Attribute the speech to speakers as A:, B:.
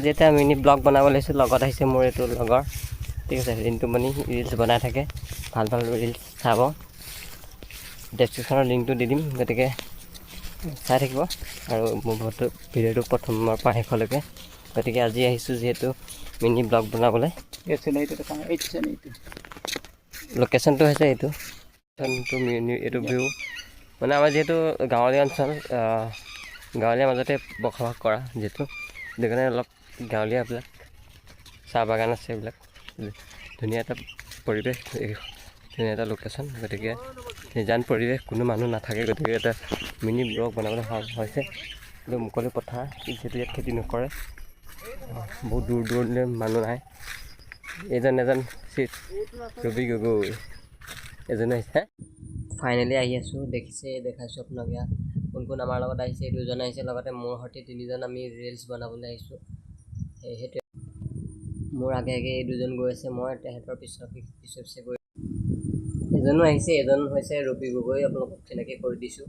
A: যেতিয়া mini blog বনাব লৈছোঁ লগত আহিছে মোৰ এইটো লগৰ ঠিক আছে ৰিণ্টুমণি ৰিলছ বনাই থাকে ভাল ভাল ৰিলছ চাব ডেছক্ৰিপশ্যনৰ লিংকটো দি দিম গতিকে চাই থাকিব আৰু মোৰ ভিডিঅ'টো প্ৰথমৰ পৰা শেষলৈকে গতিকে আজি আহিছোঁ যিহেতু মিনি ব্লগ বনাবলৈ লোকেশ্যনটো হৈছে এইটো মিনি এইটো ভিউ মানে আমাৰ যিহেতু গাঁৱলীয়া অঞ্চল গাঁৱলীয়া মাজতে বসবাস কৰা যিহেতু সেইটো কাৰণে অলপ গাঁৱলীয়াবিলাক চাহ বাগান আছে এইবিলাক ধুনীয়া এটা পৰিৱেশ ধুনীয়া এটা লোকেশ্যন গতিকে নিজান পৰিৱেশ কোনো মানুহ নাথাকে গতিকে এটা মিনি ব্লগ বনাবলৈ ভাল হৈছে কিন্তু মুকলি পথাৰ যিহেতু ইয়াত খেতি নকৰে বহুত দূৰ দূৰণিলৈ মানুহ নাই এজন ৰবি গগৈ এজনে আহিছে ফাইনেলি আহি আছোঁ দেখাইছোঁ আপোনাক ইয়াত কোন কোন আমাৰ লগত আহিছে এই দুজন আহিছে লগতে মোৰ সৈতে তিনিজন আমি ৰিলছ বনাবলৈ আহিছোঁ সেইটোৱে মোৰ আগে আগে এই দুজন গৈ আছে মই তেহেঁতৰ পিছে গৈ এজনো আহিছে এজন হৈছে ৰবি গগৈ আপোনালোকক চিনাকি কৰি দিছোঁ